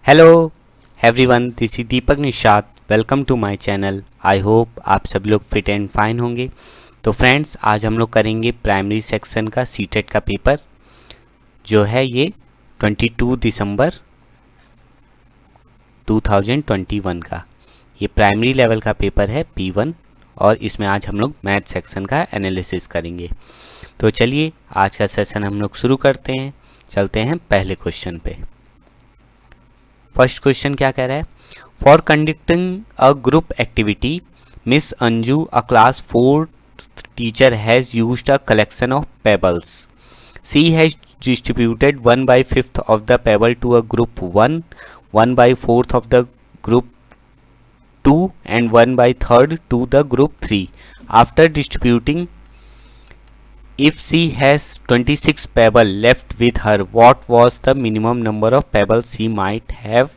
Hello everyone, this is Deepak Nishad. Welcome to my channel. I hope आप सब लोग fit and fine होंगे। तो फ्रेंड्स, आज हम लोग करेंगे प्राइमरी सेक्शन का सीटेट का पेपर जो है ये 22 दिसंबर 2021 का। ये प्राइमरी लेवल का पेपर है P1 और इसमें आज हम लोग मैथ सेक्शन का एनालिसिस करेंगे। तो चलिए आज का सेशन हम लोग शुरू करते हैं। चलते हैं पहले क्वेश्चन पे। फर्स्ट क्वेश्चन क्या कह रहा है? For conducting a group activity miss Anju a class 4 teacher has used a collection of pebbles. She has distributed 1/5 of the pebble to a group 1, 1/4 of the group 2 and 1/3 to the group 3. After distributing, if she has 26 pebble left with her, what was the minimum number of pebbles she might have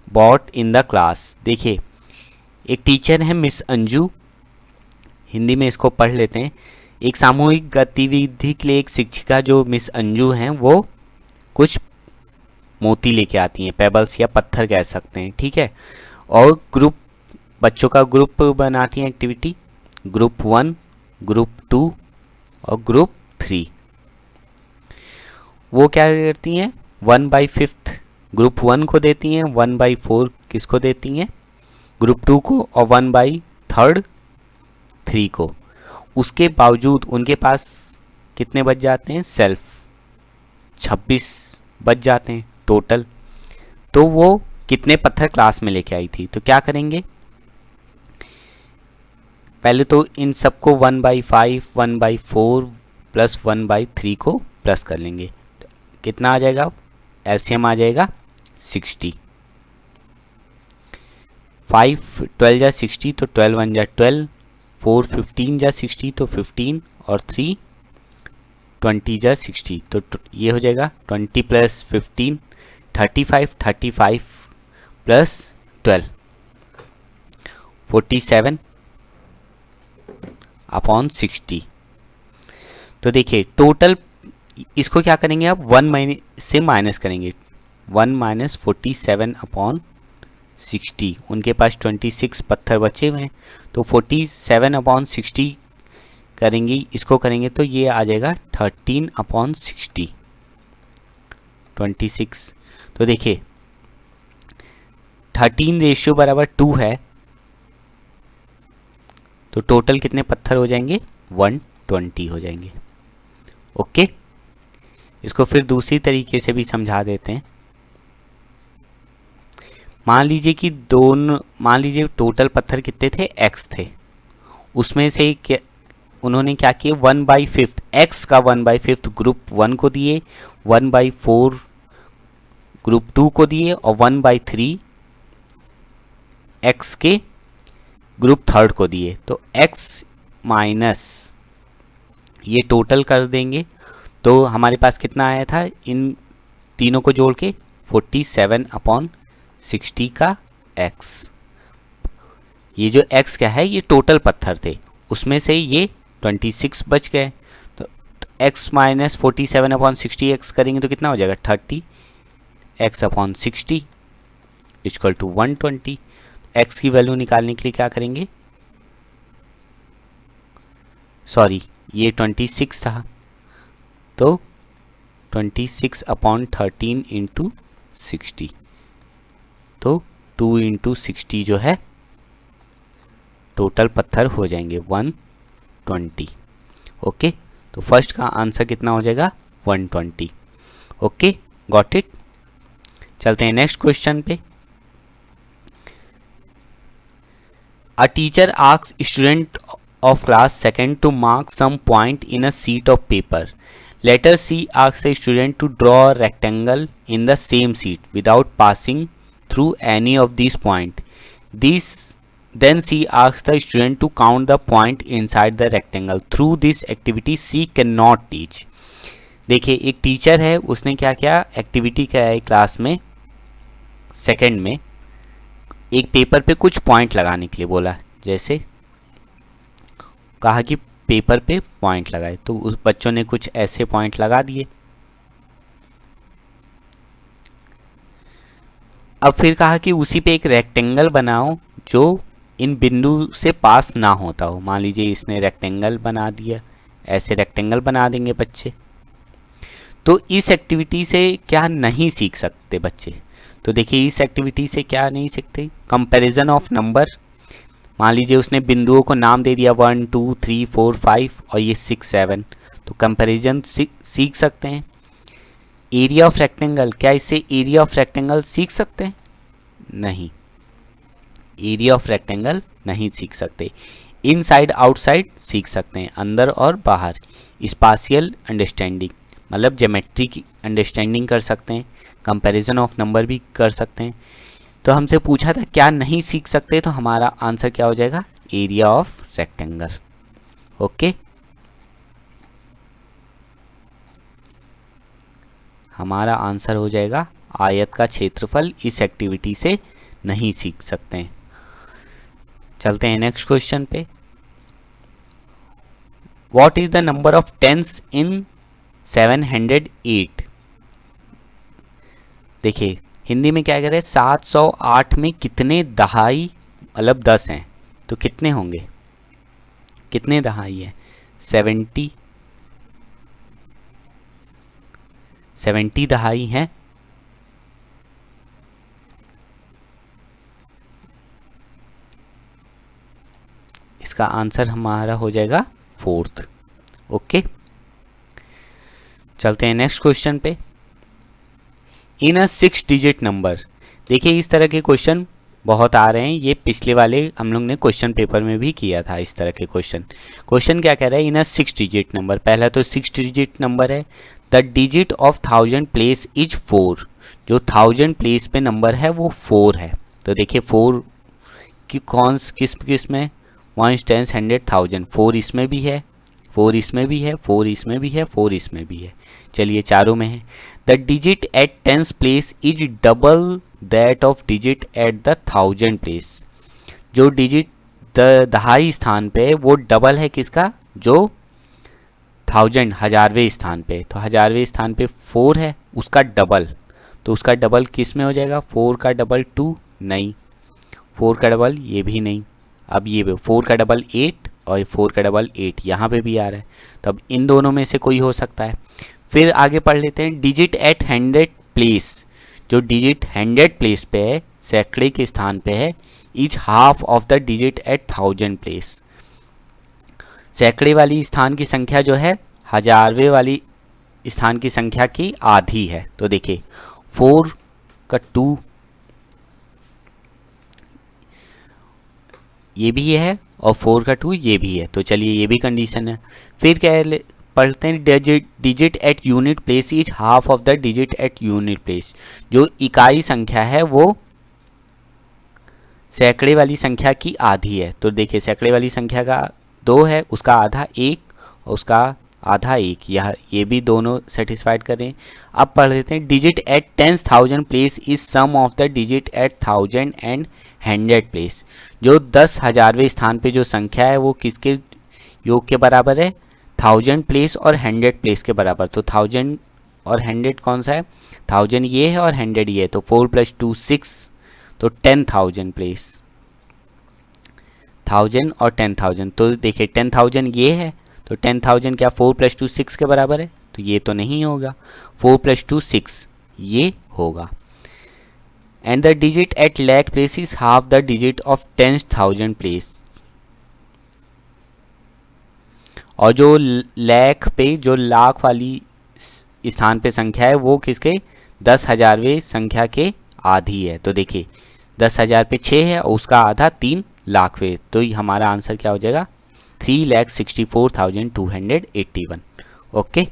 bought in the class? देखिए, एक teacher है miss Anju, Hindi में इसको पढ़ लेते हैं। एक सामूहिक गतिविधि के लिए एक शिक्षिका जो मिस अंजू हैं वो कुछ मोती लेके आती हैं, पेबल्स या पत्थर कह सकते हैं, ठीक है। और ग्रुप बच्चों का ग्रुप बनाती हैं एक्टिविटी, ग्रुप 1, ग्रुप 2 और ग्रुप 3। वो क्या करती हैं? 1/5 ग्रुप 1 को देती हैं, 1/4 किसको देती हैं? ग्रुप 2 को, और 1/3 3 को। उसके बावजूद उनके पास कितने बच जाते हैं? सेल्फ 26 बच जाते हैं टोटल। तो वो कितने पत्थर क्लास में लेके आई थी? तो क्या करेंगे? पहले तो इन सबको 1/5, 1/4 प्लस 1/3 को प्लस कर लेंगे। तो कितना आ जाएगा? एलसीएम आ जाएगा 60। 5 12 जा 60 तो 12 1 जा 12, 4 15 जा 60 तो 15 और 3 20 जा 60 तो ये हो जाएगा 20 प्लस 15 35, 35 प्लस 12 47 अपॉन 60। तो देखिए टोटल इसको क्या करेंगे? आप 1 से माइनस करेंगे। 1 माइनस 47 अपॉन 60। उनके पास 26 पत्थर बचे हुए हैं तो 47 अपॉन 60 करेंगे, इसको करेंगे तो ये आ जाएगा 13 अपॉन 60, 26। तो देखिए 13 रेशियो बराबर 2 है तो टोटल कितने पत्थर हो जाएंगे? 120 हो जाएंगे। ओके, इसको फिर दूसरी तरीके से भी समझा देते हैं। मान लीजिए टोटल पत्थर कितने थे? x थे। उसमें से उन्होंने क्या किए? 1/5 x का 1/5 ग्रुप 1 को दिए, 1/4 ग्रुप 2 को दिए और 1/3 x के ग्रुप 3 को दिए। तो x माइनस ये टोटल कर देंगे तो हमारे पास कितना आया था? इन तीनों को जोड़ के 47 अपॉन 60 का x। ये जो x क्या है? ये टोटल पत्थर थे, उसमें से ये 26 बच गए। तो x माइनस 47 अपॉन 60 x करेंगे तो कितना हो जाएगा? 30 x upon 60 equal to 120। x की वैल्यू निकालने के लिए क्या करेंगे? सॉरी, ये 26 था तो 26 अपॉन 13 इंटू 60, तो 2 इंटू 60 जो है टोटल पत्थर हो जाएंगे 120। ओके, तो फर्स्ट का आंसर कितना हो जाएगा? 120। Okay, got it. चलते हैं नेक्स्ट क्वेश्चन पे। A teacher asks student of class 2nd to mark some point in a sheet of paper. Later she asks the student to draw a rectangle in the same sheet without passing through any of these points. Then she asks the student to count the point inside the rectangle. Through this activity she cannot teach. देखिए एक teacher है, उसने क्या किया? Activity कराई class में second में, एक पेपर पे कुछ पॉइंट लगाने के लिए बोला। जैसे कहा कि पेपर पे पॉइंट लगाए, तो उस बच्चों ने कुछ ऐसे पॉइंट लगा दिए। अब फिर कहा कि उसी पे एक रेक्टेंगल बनाओ जो इन बिंदु से पास ना होता हो। मान लीजिए इसने रेक्टेंगल बना दिया, ऐसे रेक्टेंगल बना देंगे बच्चे। तो इस एक्टिविटी से क्या नहीं सीख सकते बच्चे? तो देखिए इस एक्टिविटी से क्या नहीं सीखते, कंपैरिजन ऑफ नंबर। मान लीजिए उसने बिंदुओं को नाम दे दिया 1 2 3 4 5 और ये 6 7, तो कंपैरिजन सीख सकते हैं। एरिया ऑफ रेक्टेंगल, क्या इससे एरिया ऑफ रेक्टेंगल सीख सकते हैं? नहीं, एरिया ऑफ रेक्टेंगल नहीं सीख सकते। इनसाइड आउटसाइड सीख सकते हैं, अंदर और बाहर। स्पाशियल अंडरस्टैंडिंग मतलब ज्योमेट्री की अंडरस्टैंडिंग कर सकते हैं, कंपैरिजन ऑफ नंबर भी कर सकते हैं। तो हमसे पूछा था क्या नहीं सीख सकते, तो हमारा आंसर क्या हो जाएगा, एरिया ऑफ रेक्टेंगल। ओके, हमारा आंसर हो जाएगा आयत का क्षेत्रफल इस एक्टिविटी से नहीं सीख सकते हैं। चलते हैं नेक्स्ट क्वेश्चन पे। What is the number of tens in 708? देखिए हिंदी में क्या कह रहे हैं, 708 में कितने दहाई मतलब 10 हैं, तो कितने होंगे, कितने दहाई है? 70 दहाई हैं। इसका आंसर हमारा हो जाएगा 4th। ओके, चलते हैं नेक्स्ट क्वेश्चन पे। इन अ 6 डिजिट नंबर, देखिए इस तरह के क्वेश्चन बहुत आ रहे हैं, ये पिछले वाले हम लोग ने क्वेश्चन पेपर में भी किया था इस तरह के क्वेश्चन। क्वेश्चन क्या कह रहा है, इन अ 6 डिजिट नंबर, पहला तो 6 डिजिट नंबर है, the digit of 1000 place is 4, जो 1000 प्लेस पे नंबर है वो 4 है। तो देखिए 4 की किस में 1 10 100 1000, 4 इसमें भी है, 4 इसमें भी है, 4 इसमें भी है, 4 इसमें भी है, चलिए चारों में है। The digit at 10th place is double that of digit at the 1000 place, जो डिजिट दहाई स्थान पे वो डबल है किसका, जो 1000 हजारवें स्थान पे, तो हजारवें स्थान पे 4 है, उसका डबल, तो उसका डबल किस में हो जाएगा, 4 का डबल 2 नहीं, 4 का डबल ये भी नहीं, अब ये 4 का डबल 8 और 4 का डबल 8 यहाँ पे भी आ रहा है, तो अब इन दोनों में से कोई हो सकता है। फिर आगे पढ़ लेते हैं, डिजिट एट 100 प्लेस, जो डिजिट 100 प्लेस पे है, सैकड़े के स्थान पे है, is half of the digit at 1000 place, सैकड़े वाली स्थान की संख्या जो है हजारवे वाली स्थान की संख्या की आधी है। तो देखिए 4 का 2 ये भी है और 4 का 2 ये भी है, तो चलिए ये भी कंडीशन है। फिर क्या पढ़ते हैं, digit at unit place is half of the digit at unit place, जो इकाई संख्या है वो सैकड़े वाली संख्या की आधी है। तो देखिए सैकड़े वाली संख्या का 2 है, उसका आधा 1 और उसका आधा 1, यह ये भी दोनों सेटिस्फाइड करें। अब पढ़ लेते हैं, digit at 10,000 place is sum of the digit at 1000 and 100 place, जो 10,000वें स्थान पे जो संख्या है वो किसके योग के बराबर है, 1000 प्लेस और 100 प्लेस के बराबर। तो 1000 और 100 कौन सा है, 1000 ये है और 100 ये है, तो 4 + 2 6, तो 10,000 प्लेस, 1000 और 10,000। तो देखिए 10,000 ये है, तो 10,000 क्या 4 + 2 6 के बराबर है, तो ये तो नहीं होगा, 4 + 2 6 ये होगा। And the digit at lakh place is half the digit of 10,000 place, और जो लाख पे जो लाख वाली स्थान पे संख्या है वो किसके 10,000वें संख्या के आधी है। तो देखिए 10,000 पे 6 है और उसका आधा 3 लाखवें, तो हमारा आंसर क्या हो जाएगा 3,64,281। ओके,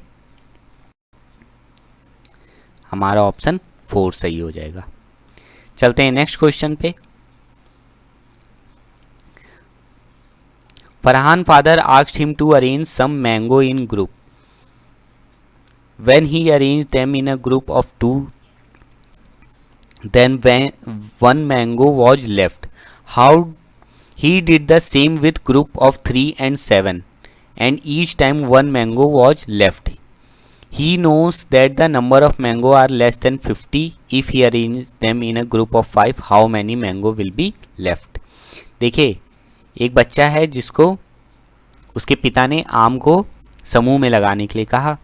हमारा ऑप्शन 4 सही हो जाएगा। चलते हैं नेक्स्ट क्वेश्चन पे। Farhan father asked him to arrange some mango in group. When he arranged them in a group of 2, then when one mango was left. How he did the same with group of 3 and 7, and each time one mango was left, He knows that the number of mango are less than 50. If he arranges them in a group of 5, how many mango will be left? देखिए, एक बच्चा है जिसको उसके पिता ने आम को समूह में लगाने के लिए कहा,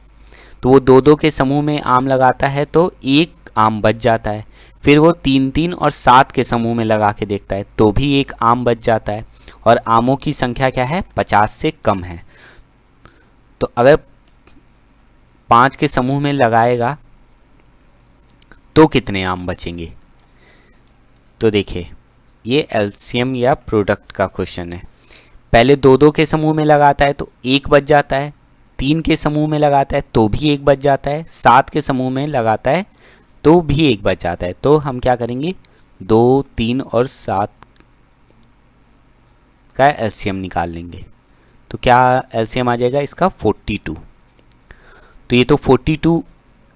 तो वो दो दो के समूह में आम लगाता है तो एक आम बच जाता है। फिर वो 3 3 और 7 के समूह में लगा के देखता है तो भी एक आम बच जाता है, और आमों की संख्या क्या है? 50 से कम है। तो अगर 5 के समूह में लगाएगा तो कितने आम बचेंगे? तो देखिए, ये एलसीएम या प्रोडक्ट का क्वेश्चन है। पहले दो दो के समूह में लगाता है तो एक बच जाता है, 3 के समूह में लगाता है तो भी एक बच जाता है, 7 के समूह में लगाता है तो भी एक बच जाता है। तो हम क्या करेंगे? 2, 3 और 7 का एलसीएम निकाल लेंगे। तो क्या एलसीएम आ जाएगा इसका? 42। तो ये तो 42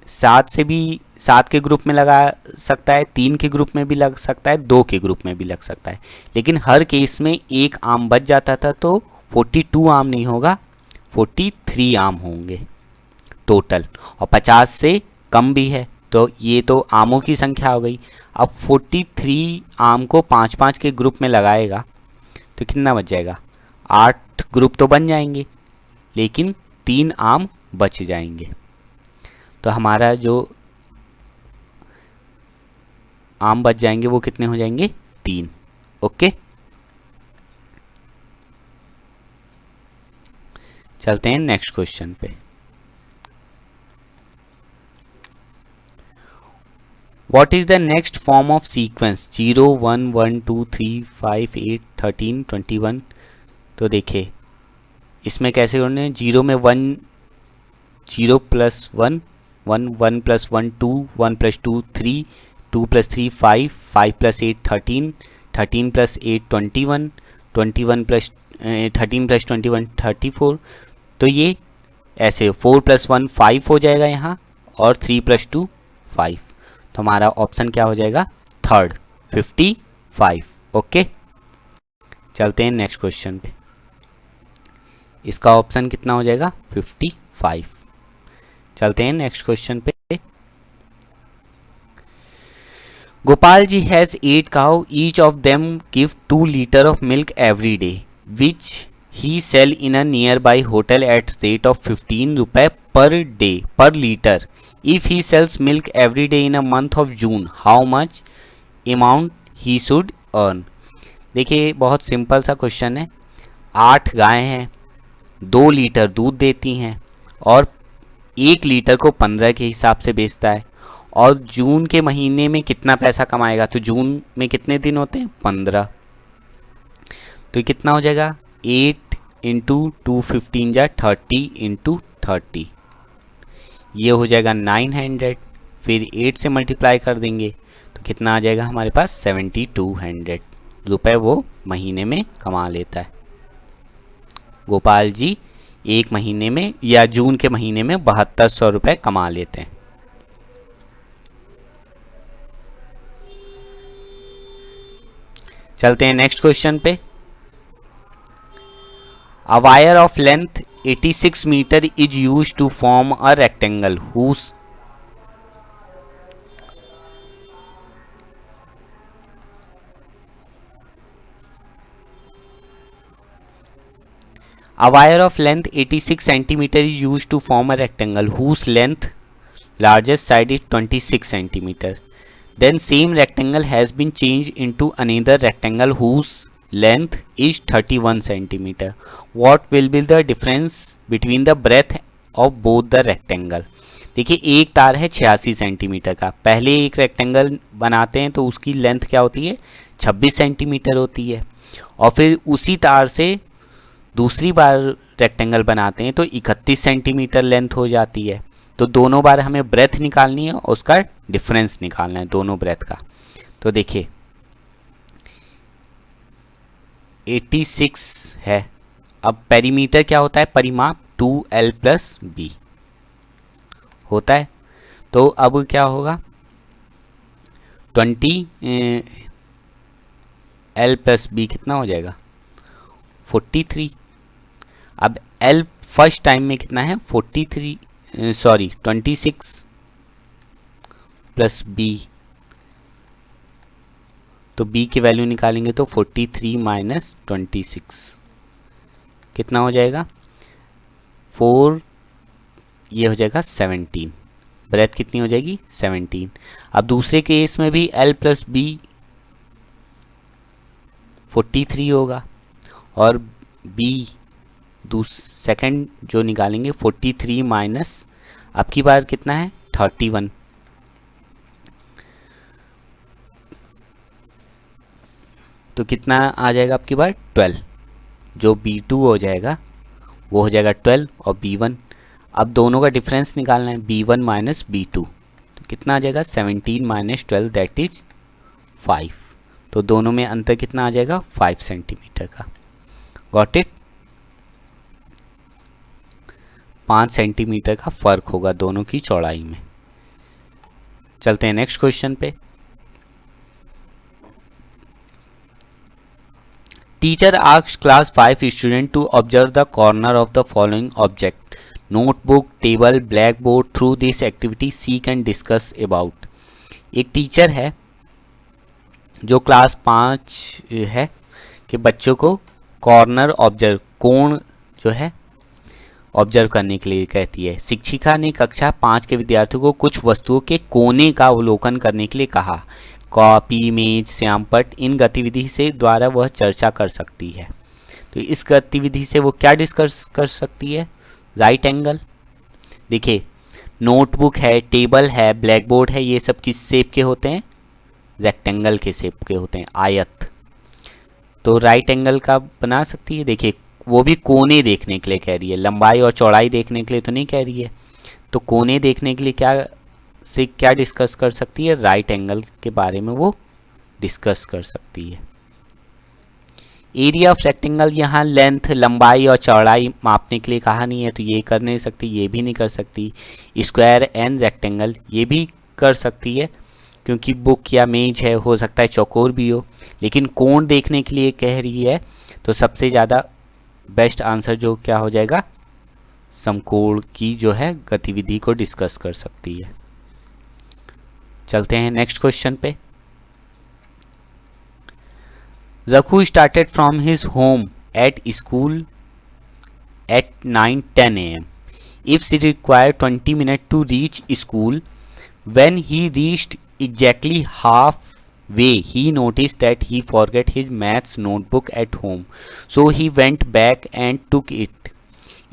7 से भी 7 के ग्रुप में लगा सकता है, 3 के ग्रुप में भी लग सकता है, 2 के ग्रुप में भी लग सकता है, लेकिन हर केस में एक आम बच जाता था। तो 42 आम नहीं होगा, 43 आम होंगे टोटल, और 50 से कम भी है तो ये तो आमों की संख्या हो गई। अब 43 आम को 5-5 के ग्रुप में लगाएगा तो कितना बच जाएगा? 8 ग्रुप तो बन जाएंगे, लेकिन 3 आम बच जाएंगे। तो हमारा जो आम बच जाएंगे वो कितने हो जाएंगे? 3। ओके, चलते हैं नेक्स्ट क्वेश्चन पे। What is the next form of sequence? 0 1 1 2 3 5 8 13 21। तो देखिए, इसमें कैसे करने हैं? 0 में 1 0 plus 1 1 1 plus 1 2 1 plus 2 3 2 plus 3 5 5 plus 8 13 13 plus 8 21 21 plus 13 plus 21 34। तो ये ऐसे 4 प्लस 1 5 हो जाएगा यहाँ, और 3 प्लस 2 5। तो हमारा ऑप्शन क्या हो जाएगा? थर्ड, 55। ओके, चलते हैं नेक्स्ट क्वेश्चन पे। इसका ऑप्शन कितना हो जाएगा? 55। चलते हैं नेक्स्ट क्वेश्चन पे। Gopal ji has 8 cow, each of them give 2 liter of milk every day, which he sell in a nearby hotel at rate of 15 रुपए per day per liter. If he sells milk every day in a month of June, how much amount he should earn? देखिए, बहुत simple सा question है। 8 गायें हैं, 2 litre दूध देती हैं, और 1 लीटर को 15 के हिसाब से बेचता है, और जून के महीने में कितना पैसा कमाएगा? तो जून में कितने दिन होते हैं? 15। तो कितना हो जाएगा? 8 इंटू 215 जा 30 इंटू 30, ये हो जाएगा 900। फिर 8 से मल्टीप्लाई कर देंगे तो कितना आ जाएगा हमारे पास? 7200 रुपये वो महीने में कमा लेता है। गोपाल जी एक महीने में या जून के महीने में 7200 रुपये कमा लेते हैं। चलते हैं नेक्स्ट क्वेश्चन पे। A wire of length 86 meter is used to form a rectangle whose A wire of length 86 centimeter is used to form a rectangle whose length largest side is 26 centimeter. Then same rectangle has been changed into another rectangle whose length is 31 centimeter. What will be the difference between the breadth of both the rectangle? देखिए, एक तार है 86 centimetre का। पहले एक rectangle बनाते हैं तो उसकी लेंथ क्या होती है? 26 सेंटीमीटर होती है, और फिर उसी तार से दूसरी बार रेक्टेंगल बनाते हैं तो 31 सेंटीमीटर लेंथ हो जाती है। तो दोनों बार हमें ब्रेथ निकालनी है और उसका डिफरेंस निकालना है दोनों ब्रेथ का। तो देखिए, 86 है। अब पेरीमीटर क्या होता है? परिमाप 2l प्लस बी होता है। तो अब क्या होगा? 20 l प्लस बी कितना हो जाएगा? 43। अब l फर्स्ट टाइम में कितना है? 43 सॉरी 26 प्लस बी, तो b की वैल्यू निकालेंगे तो 43 माइनस 26 कितना हो जाएगा 4, ये हो जाएगा 17, ब्रेथ कितनी हो जाएगी 17। अब दूसरे केस में भी l प्लस बी 43 होगा और b सेकंड जो निकालेंगे 43 माइनस अब की बार कितना है 31, तो कितना आ जाएगा अब की बार 12, जो b2 हो जाएगा वो हो जाएगा 12 और b1, अब दोनों का डिफरेंस निकालना है b1 माइनस b2, तो कितना आ जाएगा 17 माइनस 12 दैट इज 5, तो दोनों में अंतर कितना आ जाएगा 5 सेंटीमीटर का। गॉट इट, 5 सेंटीमीटर का फर्क होगा दोनों की चौड़ाई में। चलते हैं नेक्स्ट क्वेश्चन पे। Teacher asked class 5 student to observe the corner of the following object notebook table black board through this activity seek and discuss about. एक टीचर है जो क्लास 5 है कि बच्चों को कॉर्नर ऑब्जर्व, कोण जो है ऑब्जर्व करने के लिए कहती है। शिक्षिका ने कक्षा 5 के विद्यार्थियों को कुछ वस्तुओं के कोने का अवलोकन करने के लिए कहा। कॉपी, मेज, श्यामपट्ट, इन गतिविधि से द्वारा वह चर्चा कर सकती है। तो इस गतिविधि से वो क्या डिस्कस कर सकती है, राइट एंगल। देखिए नोटबुक है, टेबल है, ब्लैक बोर्ड है, ये सब किस शेप के होते हैं, रेक्टेंगल के शेप के होते हैं, आयत। तो राइट एंगल का बना सकती है। देखिए वो भी कोने देखने के लिए कह रही है, लंबाई और चौड़ाई देखने के लिए तो नहीं कह रही है। तो कोने देखने के लिए क्या डिस्कस कर सकती है, राइट एंगल के बारे में वो डिस्कस कर सकती है। एरिया ऑफ रेक्टेंगल, यहाँ लेंथ, लंबाई और चौड़ाई मापने के लिए कहा नहीं है, तो ये कर नहीं सकती, ये भी नहीं कर सकती। स्क्वायर एंड रेक्टेंगल ये भी कर सकती है क्योंकि बुक या मेज है, हो सकता है चौकोर भी हो, लेकिन कोण देखने के लिए कह रही है तो सबसे ज़्यादा बेस्ट आंसर जो क्या हो जाएगा, समकोण की जो है गतिविधि को डिस्कस कर सकती है। चलते हैं नेक्स्ट क्वेश्चन पे। Raghu started from his home at school eight 9:10 AM. If she required 20 minutes to reach school, when he reached exactly halfway, he noticed that he forgot his maths notebook at home. So he went back and took it.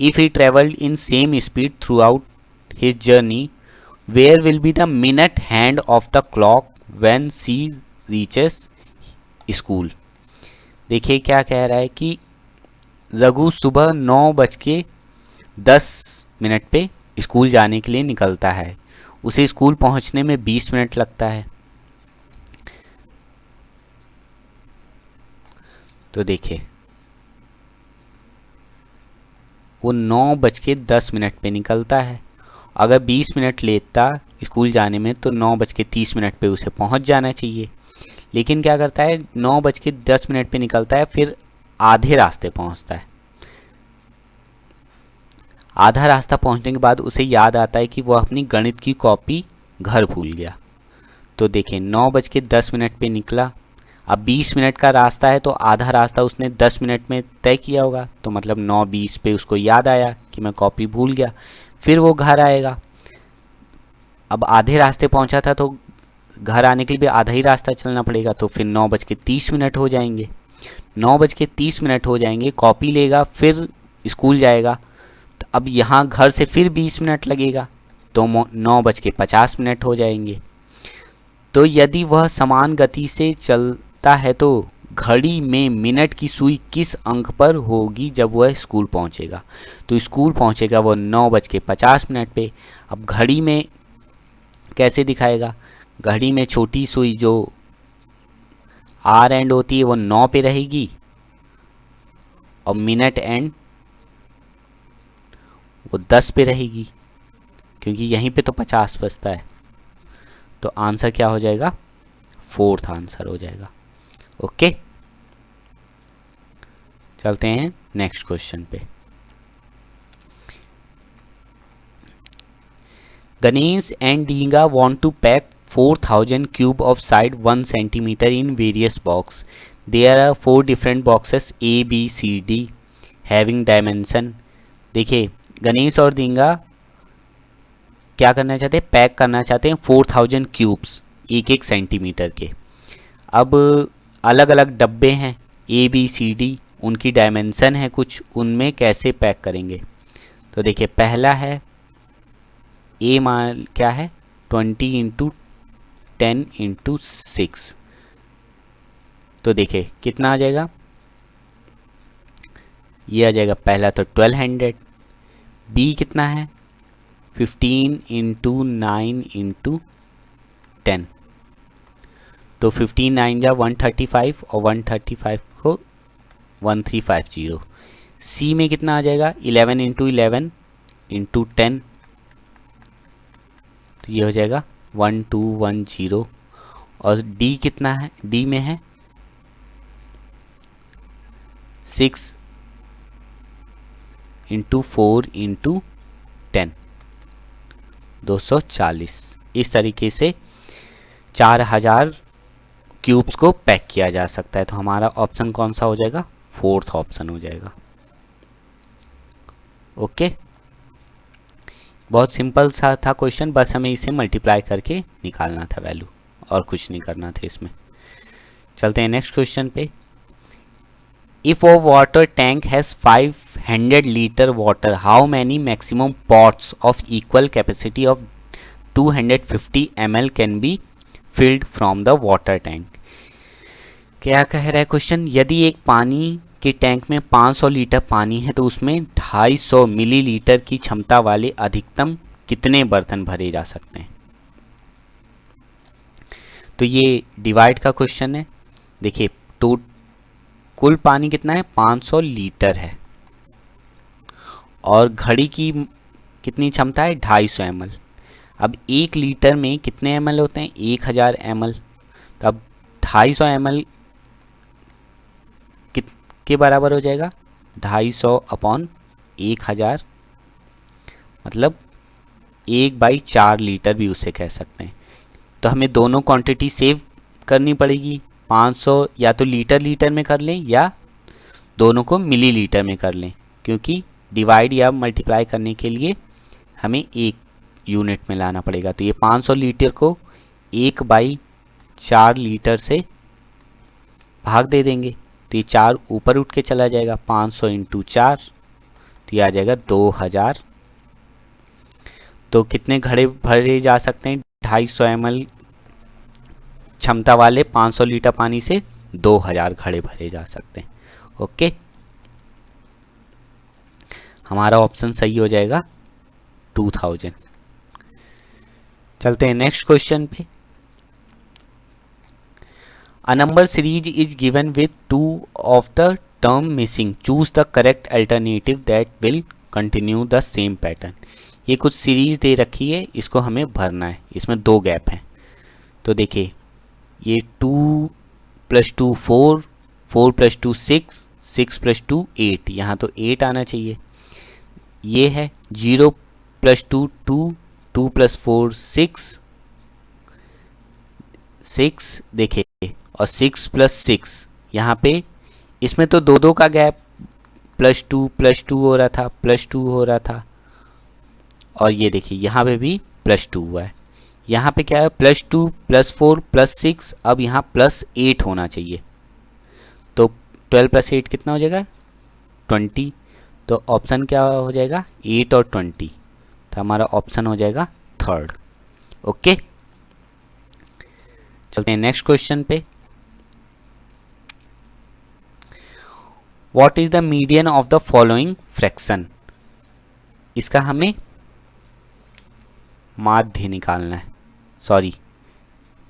If he traveled in same speed throughout his journey, where will be the minute hand of the clock when she reaches school? देखिए क्या कह रहा है कि रघु सुबह 9:10 पे school जाने के लिए निकलता है। उसे स्कूल पहुंचने में 20 मिनट लगता है। तो देखिए वो 9:10 पे निकलता है। अगर 20 मिनट लेता स्कूल जाने में तो 9:30 पे उसे पहुंच जाना चाहिए, लेकिन क्या करता है 9:10 पे निकलता है, फिर आधे रास्ते पहुंचता है। आधा रास्ता पहुंचने के बाद उसे याद आता है कि वह अपनी गणित की कॉपी घर भूल गया। तो देखें 9:10 पे निकला, अब 20 मिनट का रास्ता है तो आधा रास्ता उसने 10 मिनट में तय किया होगा, तो मतलब 9:20 पे उसको याद आया कि मैं कॉपी भूल गया, फिर वो घर आएगा। अब आधे रास्ते पहुंचा था तो घर आने के लिए भी आधा ही रास्ता चलना पड़ेगा, तो फिर 9:30 हो जाएंगे। 9:30 हो जाएंगे, कॉपी लेगा, फिर स्कूल जाएगा। तो अब यहाँ घर से फिर 20 मिनट लगेगा, तो 9:50 हो जाएंगे। तो यदि वह समान गति से चलता है तो घड़ी में मिनट की सुई किस अंक पर होगी जब वह स्कूल पहुंचेगा? तो स्कूल पहुंचेगा वो 9:50 पे। अब घड़ी में कैसे दिखाएगा? घड़ी में छोटी सुई जो आर एंड होती है वो 9 पे रहेगी और मिनट एंड वो 10 पे रहेगी, क्योंकि यहीं पे तो 50 बचता है। तो आंसर क्या हो जाएगा? 4th आंसर हो जाएगा। ओके, चलते हैं नेक्स्ट क्वेश्चन पे। Ganesh and Dinga want to pack 4000 cube of side 1 centimeter in various box. There are 4 different boxes A, B, C, D having dimension. देखिए गणेश और दींगा क्या करना चाहते हैं, पैक करना चाहते हैं 4000 क्यूब्स एक एक सेंटीमीटर के। अब अलग अलग डब्बे हैं ए बी सी डी, उनकी डायमेंशन है कुछ, उनमें कैसे पैक करेंगे। तो देखिए पहला है ए मान क्या है 20 इंटू 10 इंटू 6, तो देखिए कितना आ जाएगा, ये आ जाएगा पहला तो 1200। बी कितना है 15 इंटू 9 इंटू 10, तो 15 9 जा 135 और 135 को 1350। सी में कितना आ जाएगा 11 इंटू 11 इंटू 10, तो ये हो जाएगा 1210। और डी कितना है, डी में है 6 इंटू 4 इंटू 10, 240। इस तरीके से 4000 क्यूब्स को पैक किया जा सकता है। तो हमारा ऑप्शन कौन सा हो जाएगा, फोर्थ ऑप्शन हो जाएगा। ओके, बहुत सिंपल सा था क्वेश्चन, बस हमें इसे मल्टीप्लाई करके निकालना था वैल्यू, और कुछ नहीं करना था इसमें। चलते हैं नेक्स्ट क्वेश्चन पे। If a water tank has 500 litre water, how many maximum pots of equal capacity of 250 ml can be filled from the water tank. क्या कह रहा है क्वेश्चन, यदि एक पानी के टैंक में 500 लीटर पानी है तो उसमें 250 मिलीलीटर की क्षमता वाले अधिकतम कितने बर्तन भरे जा सकते हैं। तो ये डिवाइड का क्वेश्चन है। देखिए कुल पानी कितना है 500 लीटर है, और घड़ी की कितनी क्षमता है 250 ml। अब 1 लीटर में कितने ml होते हैं 1000 ml, तो अब 250 ml के बराबर हो जाएगा 250 अपॉन 1000, मतलब 1/4 लीटर भी उसे कह सकते हैं। तो हमें दोनों क्वांटिटी सेव करनी पड़ेगी, 500 या तो लीटर लीटर में कर लें या दोनों को मिलीलीटर में कर लें, क्योंकि डिवाइड या मल्टीप्लाई करने के लिए हमें एक यूनिट में लाना पड़ेगा। तो ये 500 लीटर को 1/4 लीटर से भाग दे देंगे, तो ये 4 ऊपर उठ के चला जाएगा, 500 इंटू 4, तो ये आ जाएगा 2000। तो कितने घड़े भरे जा सकते हैं 250 ml क्षमता वाले 500 लीटर पानी से 2000 घड़े भरे जा सकते हैं। ओके, हमारा ऑप्शन सही हो जाएगा 2000। चलते हैं नेक्स्ट क्वेश्चन पे। A number series is given with 2 of the term missing. Choose the correct alternative that will continue the same pattern. ये कुछ सीरीज दे रखी है, इसको हमें भरना है, इसमें 2 गैप हैं। तो देखिए ये 2 + 2 4, 4 + 2 6, 6 + 2 8, यहाँ तो 8 आना चाहिए। ये है 0 + 2 2, 2 + 4 6, 6 देखिए, और 6 + 6 यहाँ पे इसमें तो 2 का गैप, +2 +2 हो रहा था, +2 हो रहा था, और ये देखिए यहाँ पे भी +2 हुआ है। यहाँ पे क्या है +2 +4 +6, अब यहाँ +8 होना चाहिए। तो 12 + 8 कितना हो जाएगा 20। तो ऑप्शन क्या हो जाएगा 8 और 20, तो हमारा ऑप्शन हो जाएगा 3rd। ओके, चलते हैं नेक्स्ट क्वेश्चन पे। What is the median of the following fraction. इसका हमें माध्य निकालना है, सॉरी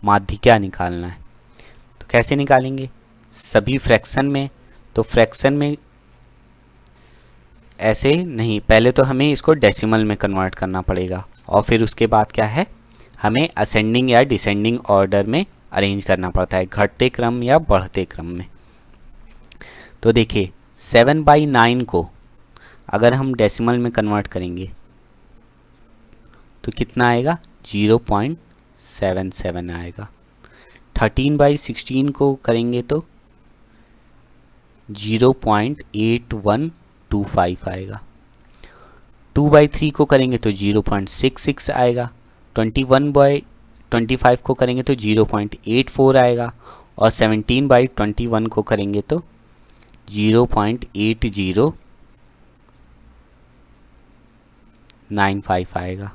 माध्य क्या निकालना है। तो कैसे निकालेंगे, सभी फ्रैक्शन में, तो फ्रैक्शन में ऐसे नहीं, पहले तो हमें इसको डेसिमल में कन्वर्ट करना पड़ेगा, और फिर उसके बाद क्या है हमें असेंडिंग या डिसेंडिंग ऑर्डर में अरेंज करना पड़ता है, घटते क्रम या बढ़ते क्रम में। तो देखिए 7/9 को अगर हम डेसिमल में कन्वर्ट करेंगे तो कितना आएगा, 0.77 आएगा। 13/16 को करेंगे तो 0.8125 आएगा। 2/3 को करेंगे तो 0.66 आएगा। 21/25 को करेंगे तो 0.84 आएगा। और 17/21 को करेंगे तो 0.8095 आएगा।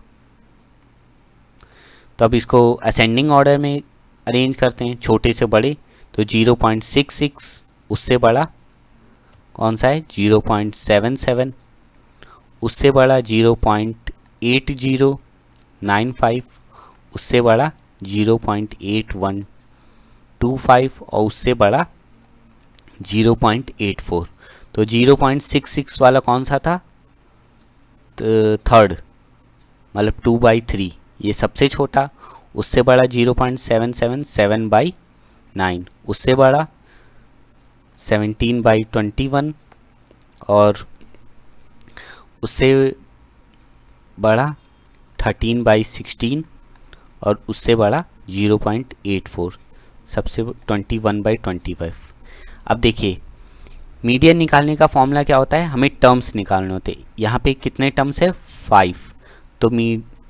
तो अब इसको असेंडिंग ऑर्डर में अरेंज करते हैं, छोटे से बड़े। तो 0.66, उससे बड़ा कौन सा है, 0.77, उससे बड़ा 0.8095, उससे बड़ा 0.8125 और उससे बड़ा 0.84। तो 0.66 वाला कौन सा था, थर्ड, मतलब 2/3, ये सबसे छोटा। उससे बड़ा 0.77, 7/9, उससे बड़ा 17/21 और उससे बड़ा 13/16 और उससे बड़ा 0.84, सबसे 21/25। अब देखिए मीडियन निकालने का फॉर्मूला क्या होता है, हमें टर्म्स निकालने होते हैं। यहाँ पे कितने टर्म्स है, 5। तो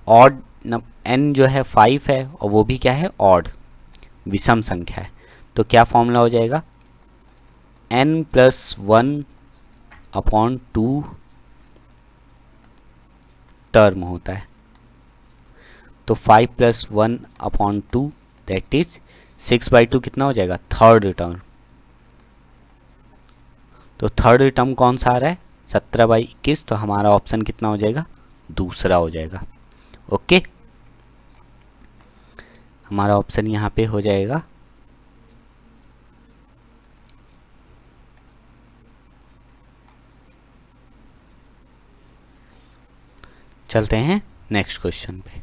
ऑड n जो है 5 है और वो भी क्या है, ऑड, विषम संख्या है। तो क्या फॉर्मूला हो जाएगा, n+1/2 टर्म होता है। तो 5 + 1/2 दैट इज 6/2 कितना हो जाएगा, थर्ड टर्म। तो थर्ड टर्म कौन सा आ रहा है, 17/21। तो हमारा ऑप्शन कितना हो जाएगा, दूसरा हो जाएगा। ओके, हमारा ऑप्शन यहाँ पे हो जाएगा चलते हैं नेक्स्ट क्वेश्चन पे।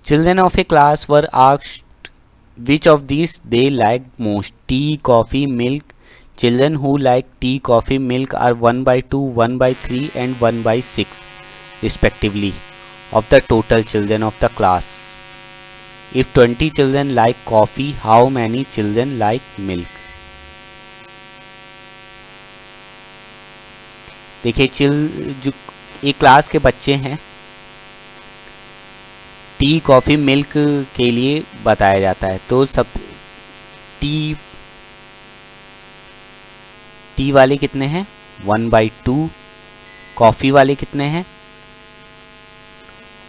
Children of a class were asked which of this they like most, tea, coffee, milk. Children who like tea, coffee, milk are 1/2, 1/3 and 1/6 respectively of the total children of the class. If 20 children like coffee, how many children like milk? देखिए जो एक class के बच्चे हैं, T, coffee, milk के लिए बताया जाता है। तो सब टी वाले कितने हैं, 1/2। कॉफ़ी वाले कितने हैं,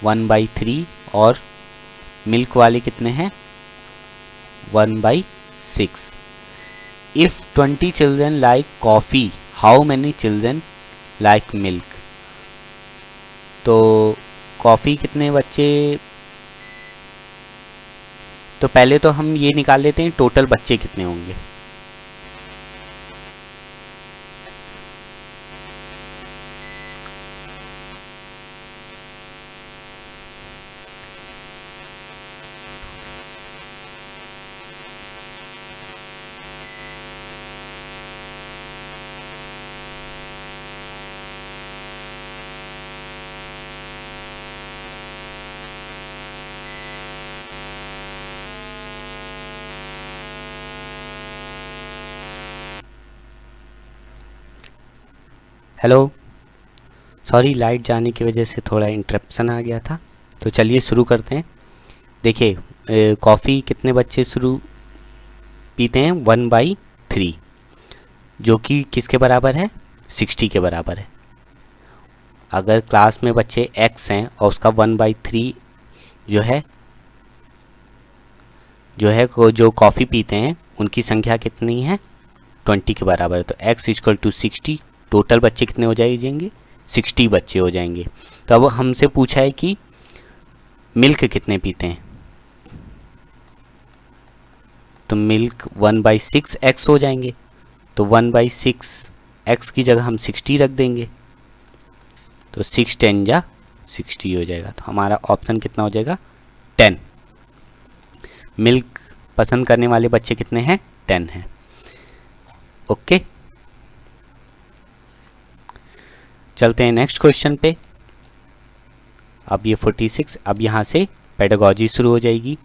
1/3 और मिल्क वाले कितने हैं, 1/6। If 20 children like coffee, how many children like milk. तो कॉफ़ी कितने बच्चे, तो पहले तो हम ये निकाल लेते हैं टोटल बच्चे कितने होंगे। हेलो, सॉरी लाइट जाने की वजह से थोड़ा इंटरप्शन आ गया था। तो चलिए शुरू करते हैं। देखिए कॉफ़ी कितने बच्चे पीते हैं, 1/3, जो कि किसके बराबर है, 60 के बराबर है। अगर क्लास में बच्चे x हैं और उसका 1/3 जो कॉफ़ी पीते हैं उनकी संख्या कितनी है, 20 के बराबर है। तो x = 60, टोटल बच्चे कितने हो जाएंगे, 60 बच्चे हो जाएंगे। तो अब हमसे पूछा है कि मिल्क कितने पीते हैं, तो मिल्क 1/6 x हो जाएंगे। तो 1/6 x की जगह हम 60 रख देंगे, तो 6 × 10 = 60 हो जाएगा। तो हमारा ऑप्शन कितना हो जाएगा, 10। मिल्क पसंद करने वाले बच्चे कितने हैं, 10 हैं। ओके, चलते हैं नेक्स्ट क्वेश्चन पे। अब ये 46, अब यहाँ से पेडागोजी शुरू हो जाएगी।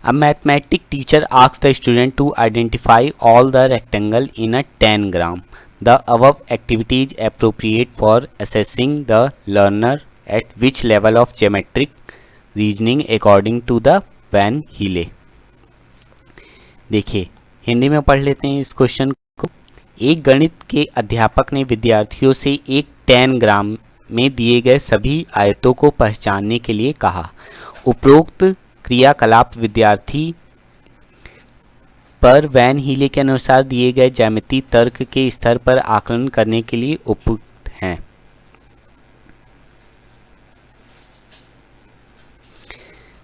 अब mathematic teacher asks the student to identify all the rectangle in a 10 gram. The above activity is appropriate for assessing the learner at which level of geometric reasoning according to the van Hiele. देखिए हिंदी में पढ़ लेते हैं इस question को। एक गणित के अध्यापक ने विद्यार्थियों से एक 10 ग्राम में दिए गए सभी आयतों को पहचानने के लिए कहा। उपरोक्त क्रियाकलाप विद्यार्थी पर वैन हीले के अनुसार दिए गए ज्यामितीय तर्क के स्तर पर आकलन करने के लिए उपयुक्त हैं।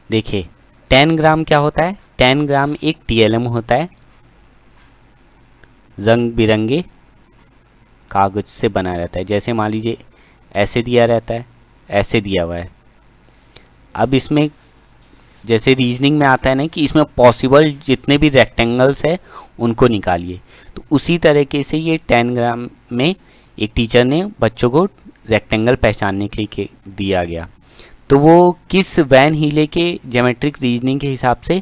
देखिए 10 ग्राम क्या होता है? 10 ग्राम एक TLM होता है, रंग बिरंगे कागज से बना रहता है। जैसे मान लीजिए ऐसे दिया रहता है, ऐसे दिया हुआ है। अब इसमें जैसे रीजनिंग में आता है ना कि इसमें पॉसिबल जितने भी रेक्टेंगल्स है उनको निकालिए, तो उसी तरीके से ये 10 ग्राम में एक टीचर ने बच्चों को रेक्टेंगल पहचानने के लिए दिया गया। तो वो किस वैन हीले के ज्योमेट्रिक रीजनिंग के हिसाब से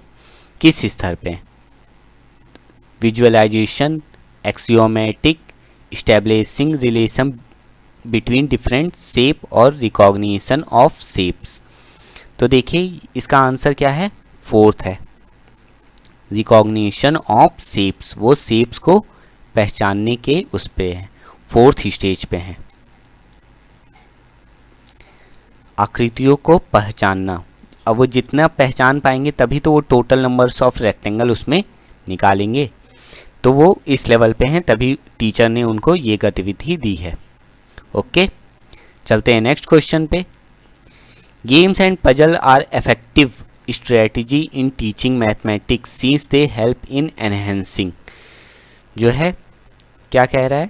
किस स्तर पे? Visualisation, axiomatic, establishing relation between different shape और रिकॉग्निशन ऑफ शेप्स। तो देखिए इसका आंसर क्या है? 4th है, रिकॉग्निशन ऑफ शेप्स। वो शेप्स को पहचानने के उस पे है, 4th स्टेज पे है। आकृतियों को पहचानना, अब वो जितना पहचान पाएंगे तभी तो वो टोटल नंबर्स ऑफ रेक्टेंगल उसमें निकालेंगे। तो वो इस लेवल पे हैं, तभी टीचर ने उनको ये गतिविधि दी है। ओके, चलते हैं नेक्स्ट क्वेश्चन पे। Games and puzzle are effective strategy in teaching mathematics since they help in enhancing. जो है क्या कह रहा है?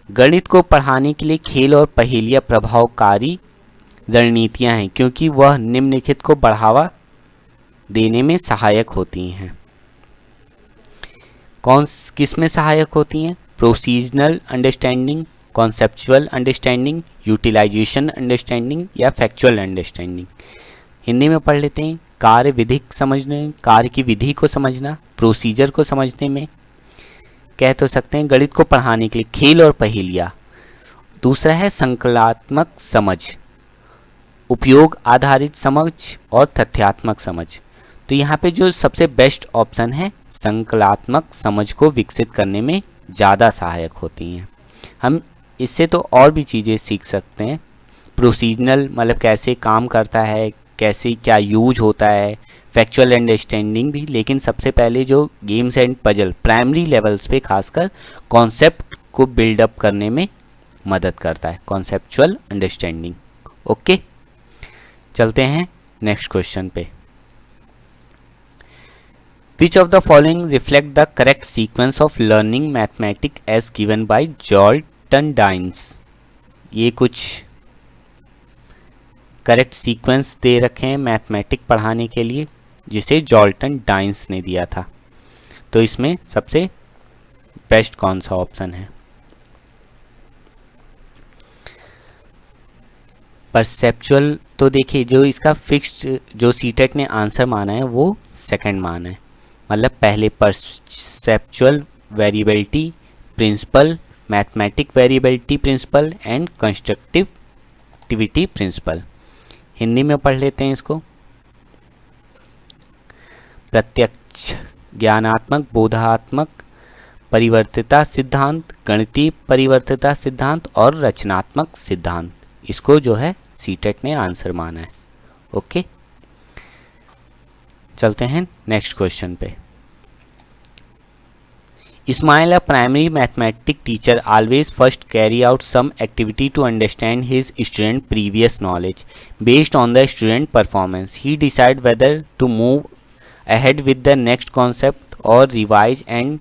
गणित को पढ़ाने के लिए खेल और पहेलियाँ प्रभावकारी रणनीतियाँ हैं क्योंकि वह निम्नलिखित को बढ़ावा देने में सहायक होती हैं। किस में सहायक होती हैं? Procedural understanding, conceptual understanding, utilization understanding या फैक्चुअल अंडरस्टैंडिंग। हिंदी में पढ़ लेते हैं। कार्य विधिक समझने, कार्य की विधि को समझना, प्रोसीजर को समझने में कह तो सकते हैं। गणित को पढ़ाने के लिए खेल और पहेलियाँ। दूसरा है संकलात्मक समझ, उपयोग आधारित समझ और तथ्यात्मक समझ। तो यहाँ पे जो सबसे बेस्ट ऑप्शन है संकलात्मक समझ को विकसित करने में ज़्यादा सहायक होती हैं। हम इससे तो और भी चीज़ें सीख सकते हैं। प्रोसीजनल मतलब कैसे काम करता है, कैसे क्या यूज होता है, फैक्चुअल अंडरस्टैंडिंग भी, लेकिन सबसे पहले जो games and puzzle primary levels पे खासकर कॉन्सेप्ट को बिल्डअप करने में मदद करता है, कॉन्सेप्चुअल अंडरस्टैंडिंग। ओके, चलते हैं नेक्स्ट क्वेश्चन पे। Which of the following reflect the correct sequence of learning mathematics as given by Jordan Dines? ये कुछ करेक्ट सीक्वेंस दे रखे हैं मैथमेटिक पढ़ाने के लिए जिसे जॉर्डन डाइन्स ने दिया था। तो इसमें सबसे बेस्ट कौन सा ऑप्शन है? परसेप्चुअल, तो देखिए जो इसका फिक्स्ड जो सीटेट ने आंसर माना है वो सेकंड माना है, मतलब पहले perceptual variability principle, mathematic variability principle and constructivity principle. Hindi में पढ़ लेते हैं इसको। प्रत्यक्ष, ज्ञानात्मक, बोधात्मक परिवर्तिता सिद्धांत, गणितीय परिवर्तिता सिद्धांत और रचनात्मक सिद्धांत, इसको जो है सीटेट ने आंसर माना है। ओके, चलते हैं नेक्स्ट क्वेश्चन पे। Ismail, a primary mathematics teacher, always first carry out some activity to understand his student previous knowledge. Based on the student performance, he decide whether to move ahead with the next concept or revise and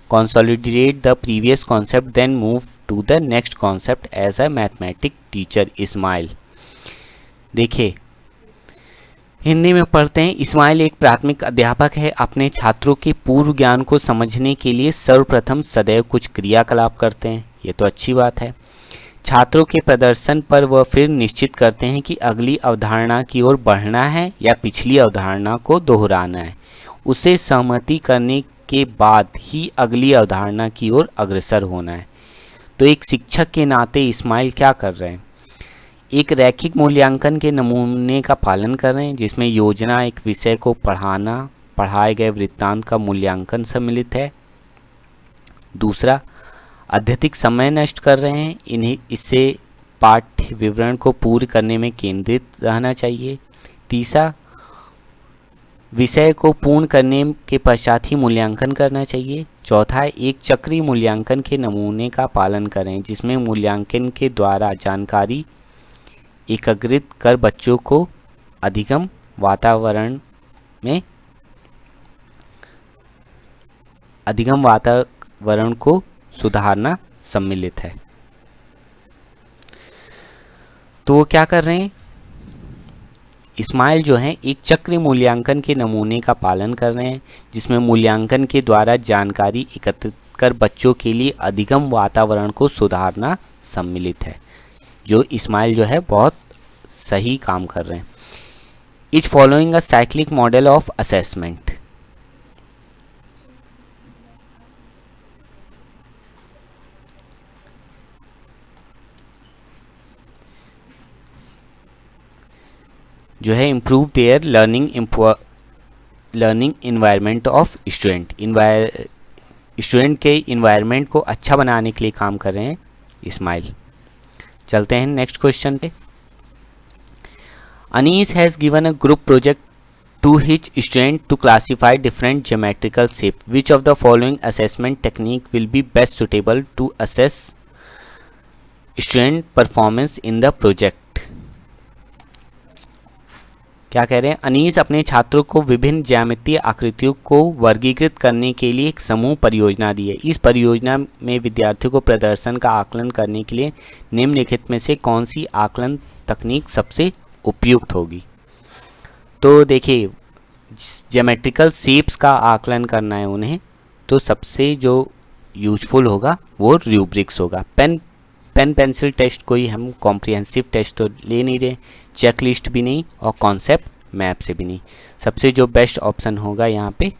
consolidate the previous concept, then move to the next concept as a mathematics teacher. Ismail, देखिए हिंदी में पढ़ते हैं। इस्माइल एक प्राथमिक अध्यापक है, अपने छात्रों के पूर्व ज्ञान को समझने के लिए सर्वप्रथम सदैव कुछ क्रियाकलाप करते हैं। ये तो अच्छी बात है। छात्रों के प्रदर्शन पर वह फिर निश्चित करते हैं कि अगली अवधारणा की ओर बढ़ना है या पिछली अवधारणा को दोहराना है। उसे सहमति करने के बाद ही अगली अवधारणा की ओर अग्रसर होना है। तो एक शिक्षक के नाते इस्माइल क्या कर रहे हैं? एक रैखिक मूल्यांकन के नमूने का पालन कर रहे हैं, जिसमें योजना, एक विषय को पढ़ाना, पढ़ाए गए वृत्तांत का मूल्यांकन सम्मिलित है। दूसरा, अत्यधिक समय नष्ट कर रहे हैं, इससे पाठ्य विवरण को पूर्ण करने में केंद्रित रहना चाहिए। तीसरा, विषय को पूर्ण करने के पश्चात ही मूल्यांकन करना चाहिए। चौथा है, एक चक्रीय मूल्यांकन के नमूने का पालन करें, जिसमें मूल्यांकन के द्वारा जानकारी एकत्रित कर बच्चों को अधिगम वातावरण को सुधारना सम्मिलित है। तो वो क्या कर रहे हैं? इस्माइल जो हैं एक चक्रीय मूल्यांकन के नमूने का पालन कर रहे हैं, जिसमें मूल्यांकन के द्वारा जानकारी एकत्रित कर बच्चों के लिए अधिगम वातावरण को सुधारना सम्मिलित है। जो इस्माइल जो है बहुत सही काम कर रहे हैं। Is following a cyclic model of assessment. जो है improve their learning environment of student. Student के इन्वायरमेंट को अच्छा बनाने के लिए काम कर रहे हैं इस्माइल। चलते हैं नेक्स्ट क्वेश्चन पे। Anees has given a group project to each student to classify different geometrical shape. Which of the following assessment technique will be best suitable to assess student performance in the project. क्या कह रहे हैं? अनीस अपने छात्रों को विभिन्न ज्यामितीय आकृतियों को वर्गीकृत करने के लिए एक समूह परियोजना दी है। इस परियोजना में विद्यार्थियों को प्रदर्शन का आकलन करने के लिए निम्नलिखित में से कौन सी आकलन तकनीक सबसे उपयुक्त होगी? तो देखिए, ज्योमेट्रिकल शेप्स का आकलन करना है उन्हें, तो सबसे जो यूजफुल होगा वो रूब्रिक्स होगा। पेन पेंसिल टेस्ट कोई हम कॉम्प्रिहेंसिव टेस्ट तो ले नहीं रहे, चेक लिस्ट भी नहीं और कॉन्सेप्ट मैप से भी नहीं। सबसे जो बेस्ट ऑप्शन होगा यहाँ पे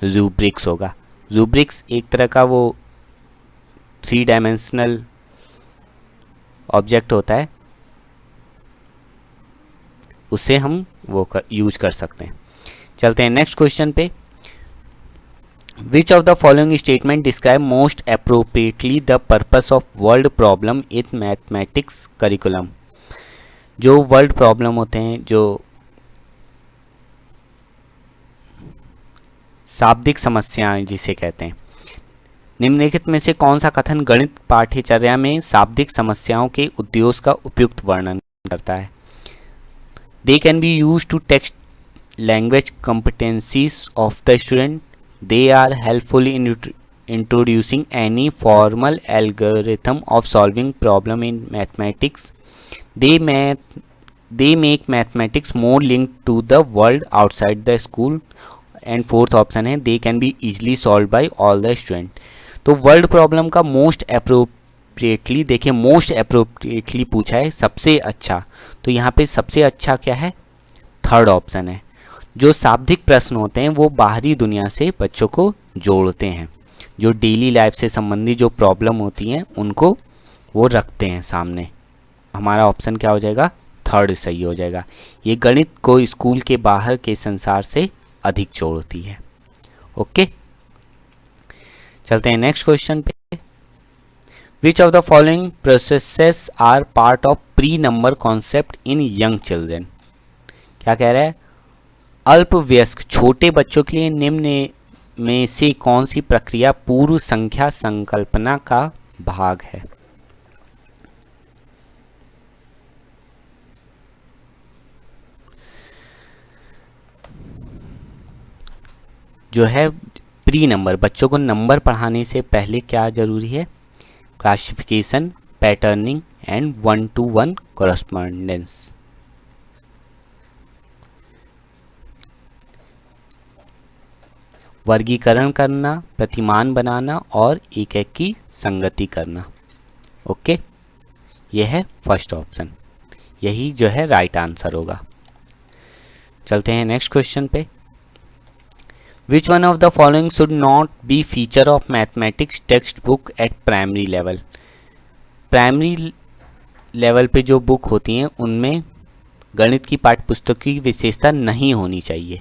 रूब्रिक्स होगा। रूब्रिक्स एक तरह का वो 3 डायमेंशनल ऑब्जेक्ट होता है, उससे हम वो यूज कर सकते हैं। चलते हैं नेक्स्ट क्वेश्चन पे। Which of the following statement describe most appropriately the purpose of world problem in mathematics curriculum? जो वर्ल्ड प्रॉब्लम होते हैं, जो शाब्दिक समस्याएं जिसे कहते हैं, निम्नलिखित में से कौन सा कथन गणित पाठ्यचर्या में शाब्दिक समस्याओं के उद्देश्य का उपयुक्त वर्णन करता है? They can be used to test language competencies of the student. They are helpful in introducing any formal algorithm of solving problem in mathematics. They make mathematics more linked to the world outside the school. And fourth option है they can be easily solved by all the student. तो world problem का most appropriately, देखिए most appropriately पूछा है, सबसे अच्छा, तो यहाँ पे सबसे अच्छा क्या है? थर्ड ऑप्शन है। जो शाब्दिक प्रश्न होते हैं वो बाहरी दुनिया से बच्चों को जोड़ते हैं, जो डेली लाइफ से संबंधित जो प्रॉब्लम होती हैं उनको वो रखते हैं सामने। हमारा ऑप्शन क्या हो जाएगा? थर्ड सही हो जाएगा। ये गणित को स्कूल के बाहर के संसार से अधिक जोड़ती है। ओके, चलते हैं नेक्स्ट क्वेश्चन पे। Which of the following processes are part of pre number concept in young children? क्या कह रहा है? अल्पवयस्क छोटे बच्चों के लिए निम्न में से कौन सी प्रक्रिया पूर्व संख्या संकल्पना का भाग है? जो है प्री नंबर, बच्चों को नंबर पढ़ाने से पहले क्या जरूरी है? Classification, patterning and 1-to-1 correspondence. वर्गीकरण करना, प्रतिमान बनाना और एक एक की संगति करना। ओके, ये है फर्स्ट ऑप्शन, यही जो है राइट आंसर होगा। चलते हैं नेक्स्ट क्वेश्चन पे। Which one of the following should not be feature of mathematics text book eight primary level. Primary level पे जो बुक होती हैं उनमें गणित की पाठ्य पुस्तक की विशेषता नहीं होनी चाहिए।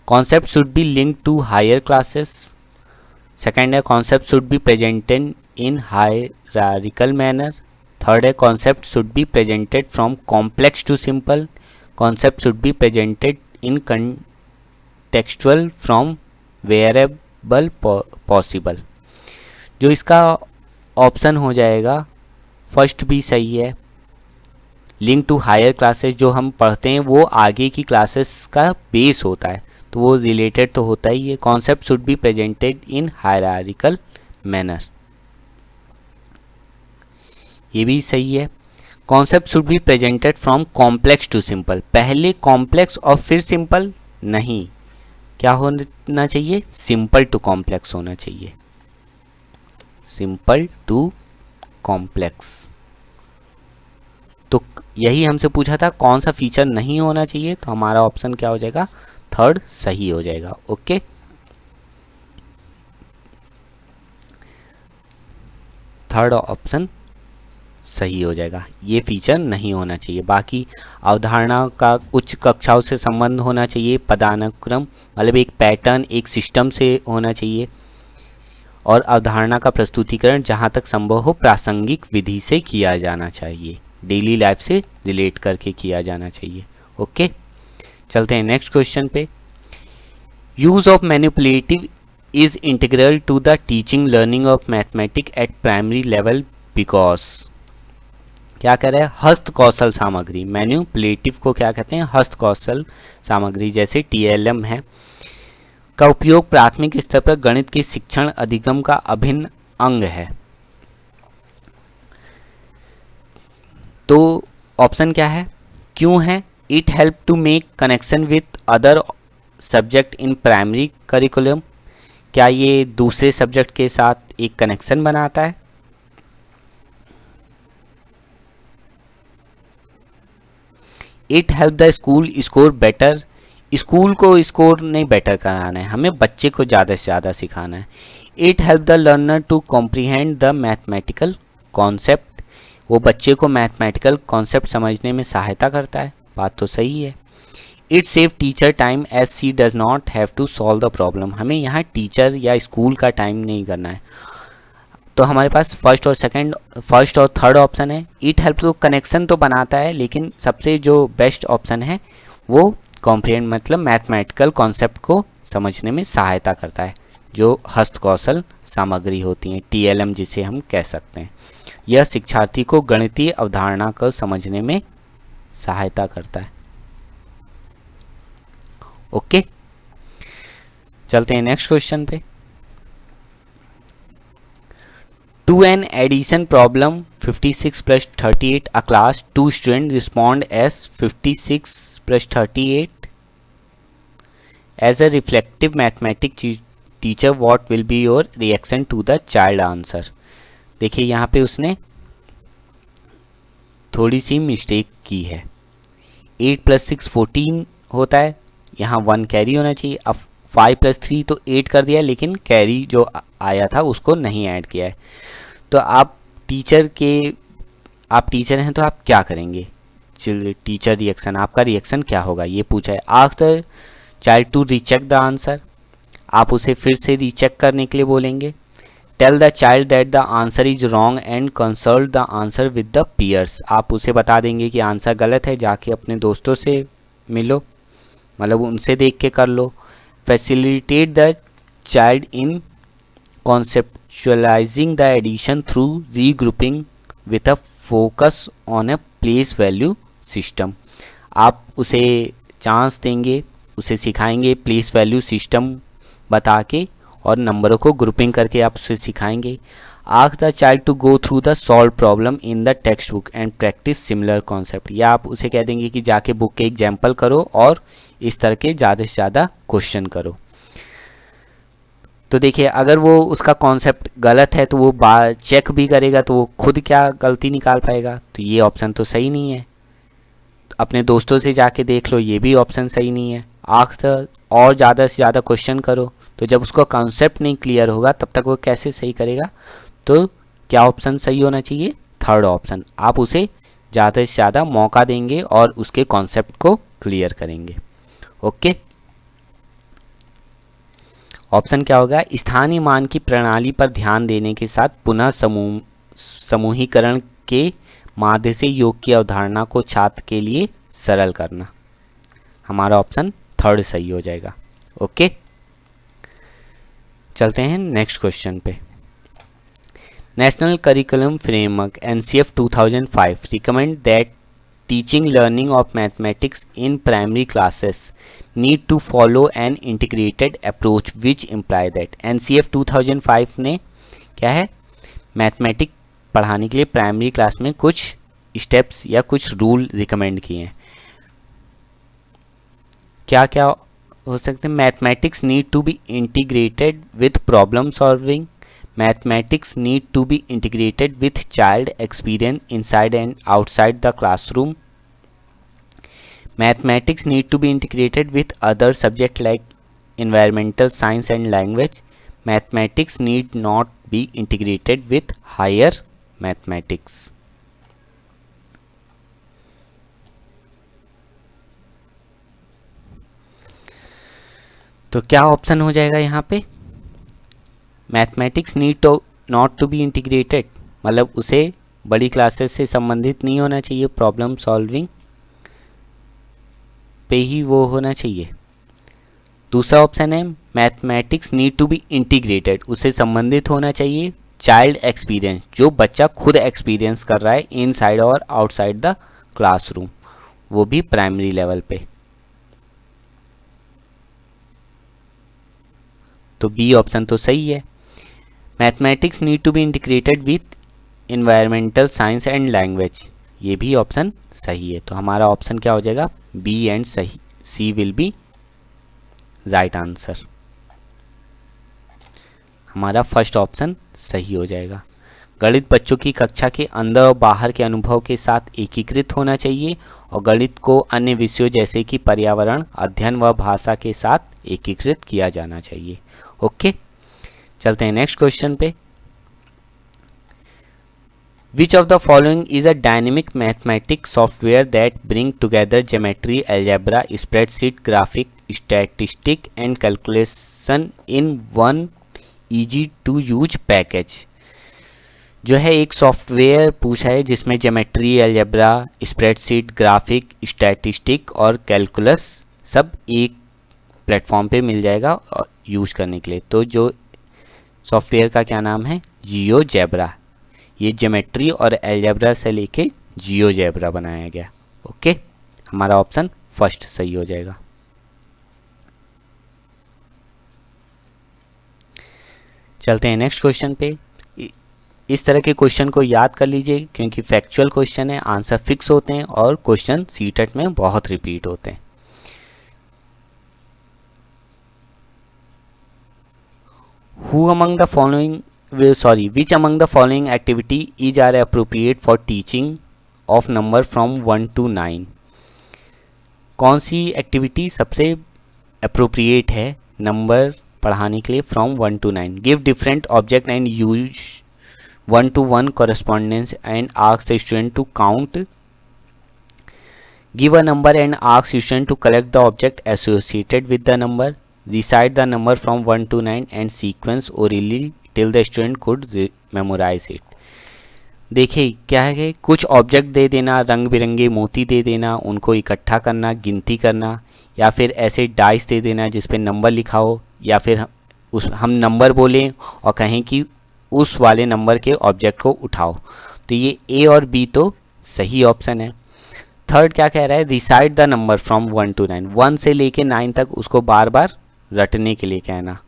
Concept should be link to higher classes. Second है concept should be presented in hierarchical manner. Third है concept should be presented from complex to simple. Concept should be presented in contextual from variable possible. जो इसका option हो जाएगा first भी सही है। Link to higher classes जो हम पढ़ते हैं वो आगे की क्लासेस का बेस होता है, तो वो रिलेटेड तो होता ही है। Concept should be presented in hierarchical manner, ये भी सही है। Concept should be presented from complex to simple, पहले कॉम्प्लेक्स और फिर सिंपल नहीं, क्या होना चाहिए, सिंपल टू कॉम्प्लेक्स होना चाहिए, सिंपल टू कॉम्प्लेक्स। तो यही हमसे पूछा था कौन सा फीचर नहीं होना चाहिए, तो हमारा ऑप्शन क्या हो जाएगा, थर्ड सही हो जाएगा। ओके, थर्ड ऑप्शन सही हो जाएगा, ये फीचर नहीं होना चाहिए। बाकी अवधारणा का उच्च कक्षाओं से संबंध होना चाहिए, पदानुक्रम मतलब एक पैटर्न एक सिस्टम से होना चाहिए, और अवधारणा का प्रस्तुतिकरण जहाँ तक संभव हो प्रासंगिक विधि से किया जाना चाहिए, डेली लाइफ से रिलेट करके किया जाना चाहिए। ओके, चलते हैं नेक्स्ट क्वेश्चन पे। Use of manipulative is integral to the teaching learning of mathematics at primary level because, क्या कह रहे हैं, हस्त कौशल सामग्री। मैनिपुलेटिव को क्या कहते हैं, हस्त कौशल सामग्री जैसे TLM है, का उपयोग प्राथमिक स्तर पर गणित के शिक्षण अधिगम का अभिन्न अंग है। तो ऑप्शन क्या है, क्यों है, it help to make connection with other subject in primary curriculum, क्या ये दूसरे सब्जेक्ट के साथ एक कनेक्शन बनाता है। It help the school score better, school को स्कोर नहीं बेटर कराना है, हमें बच्चे को ज़्यादा से ज़्यादा सिखाना है। It help the learner to comprehend the mathematical concept, वो बच्चे को मैथमेटिकल कॉन्सेप्ट समझने में सहायता करता है, बात तो सही है। It save teacher time as she does not have to solve the problem, हमें यहाँ टीचर या स्कूल का टाइम नहीं करना है। तो हमारे पास फर्स्ट और थर्ड ऑप्शन है। इट हेल्प टू कनेक्शन तो बनाता है, लेकिन सबसे जो बेस्ट ऑप्शन है वो कॉम्प्रिहेंड मतलब मैथमेटिकल कॉन्सेप्ट को समझने में सहायता करता है, जो हस्तकौशल सामग्री होती है, TLM जिसे हम कह सकते हैं। यह शिक्षार्थी को गणितीय अवधारणा को समझने में सहायता करता है। ओके, चलते हैं नेक्स्ट क्वेश्चन पे। To an addition problem 56 + 38 a class 2 student respond as 56 + 38 as a reflective mathematics teacher, what will be your reaction to the child answer. देखिए यहाँ पे उसने थोड़ी सी मिस्टेक की है, 8 + 6 14 होता है, यहाँ 1 कैरी होना चाहिए। अब 5 + 3 तो 8 कर दिया, लेकिन कैरी जो आया था उसको नहीं ऐड किया है। तो आप टीचर हैं तो आप क्या करेंगे, टीचर रिएक्शन, आपका रिएक्शन क्या होगा, ये पूछा है। Ask the child to recheck the answer, आप उसे फिर से रीचेक करने के लिए बोलेंगे। Tell the child that the answer is wrong and consult the answer with the peers, आप उसे बता देंगे कि आंसर गलत है, जाके अपने दोस्तों से मिलो, मतलब उनसे देख के कर लो। Facilitate the child in conceptualizing the addition through regrouping with a focus on a place value system, आप उसे चांस देंगे, उसे सिखाएंगे प्लेस वैल्यू सिस्टम बता के, और नंबरों को ग्रुपिंग करके आप उसे सिखाएंगे। Ask the child to go through the solve problem in the text book and practise similar concept, या आप उसे कह देंगे कि जाके बुक के एग्जाम्पल करो और इस तरह के ज़्यादा से ज़्यादा क्वेश्चन करो। तो देखिए अगर वो उसका कॉन्सेप्ट गलत है तो वो चेक भी करेगा तो वो खुद क्या गलती निकाल पाएगा, तो ये ऑप्शन तो सही नहीं है। अपने दोस्तों से जाके देख लो, ये भी ऑप्शन सही नहीं है। आंसर और ज़्यादा से ज़्यादा क्वेश्चन करो, तो जब उसका कॉन्सेप्ट नहीं क्लियर होगा तब तक वो कैसे सही करेगा। तो क्या ऑप्शन सही होना चाहिए? Third option. आप उसे ज़्यादा से ज़्यादा मौका देंगे और उसके कॉन्सेप्ट को क्लियर करेंगे। ओके, ऑप्शन क्या होगा? स्थानीय मान की प्रणाली पर ध्यान देने के साथ पुनः समूहीकरण के माध्य से योग की अवधारणा को छात्र के लिए सरल करना। हमारा ऑप्शन थर्ड सही हो जाएगा। ओके, चलते हैं नेक्स्ट क्वेश्चन पे। National curriculum framework NCF 2005 recommend that teaching learning of mathematics in primary classes need to follow an integrated approach which imply that NCF 2005 ने क्या है, मैथमेटिक्स पढ़ाने के लिए प्राइमरी क्लास में कुछ स्टेप्स या कुछ रूल रिकमेंड किए हैं। क्या क्या हो सकते हैं? Mathematics need to be integrated with problem solving, mathematics need to be integrated with child experience inside and outside the classroom, mathematics need to be integrated with other subjects like environmental science and language, mathematics need not be integrated with higher mathematics। तो क्या option हो जाएगा यहाँ पे? Mathematics need to not to be integrated, मतलब उसे बड़ी classes से संबंधित नहीं होना चाहिए, प्रॉब्लम सॉल्विंग पे ही वो होना चाहिए। दूसरा ऑप्शन है mathematics need to be integrated, उसे संबंधित होना चाहिए चाइल्ड एक्सपीरियंस, जो बच्चा खुद एक्सपीरियंस कर रहा है इनसाइड और आउटसाइड द क्लासरूम, वो भी प्राइमरी लेवल पे। तो बी ऑप्शन तो सही है। Mathematics need to be integrated with environmental science and language, ये भी ऑप्शन सही है। तो हमारा ऑप्शन क्या हो जाएगा? बी एंड सही, सी विल बी राइट आंसर। हमारा फर्स्ट ऑप्शन सही हो जाएगा। गणित बच्चों की कक्षा के अंदर और बाहर के अनुभव के साथ एकीकृत होना चाहिए और गणित को अन्य विषयों जैसे कि पर्यावरण अध्ययन व भाषा के साथ एकीकृत किया जाना चाहिए। ओके, चलते हैं नेक्स्ट क्वेश्चन पे। Which of the following is a dynamic mathematics software that bring together geometry, algebra, spreadsheet, graphic, statistic and calculation in one easy to use package? जो है एक सॉफ्टवेयर पूछा है जिसमें geometry, algebra, spreadsheet, graphic, statistic और calculus सब एक platform पे मिल जाएगा यूज करने के लिए। तो जो सॉफ्टवेयर का क्या नाम है? जियोजेब्रा। ये ज्योमेट्री और अलजेब्रा से लेके जियोजेब्रा बनाया गया। ओके, हमारा ऑप्शन फर्स्ट सही हो जाएगा। चलते हैं नेक्स्ट क्वेश्चन पे। इस तरह के क्वेश्चन को याद कर लीजिए क्योंकि फैक्चुअल क्वेश्चन है, आंसर फिक्स होते हैं और क्वेश्चन सीटेट में बहुत रिपीट होते हैं। Which among the following activity is are appropriate for teaching of number from 1 to 9? कौन सी एक्टिविटी सबसे अप्रोप्रिएट है नंबर पढ़ाने के लिए from 1 to 9? Give different object and use 1 to 1 correspondence and ask the student to count. Give a number and ask student to collect the object associated with the number. Recite the number from 1 to 9 and sequence orally till the student could memorize it. देखिए क्या है, कुछ object they देना, रंग बिरंगे मोती दे देना, उनको इकट्ठा करना, गिनती करना, या फिर ऐसे डाइस दे देना जिस पे नंबर लिखा हो, या फिर हम नंबर बोलें और कहें कि उस वाले नंबर के ऑब्जेक्ट को उठाओ। तो ये ए और बी तो सही ऑप्शन है। थर्ड क्या कह रहा है? Recite the number from 1 to 9, 1 से लेके 9 तक उसको बार बार रटने के लिए कहना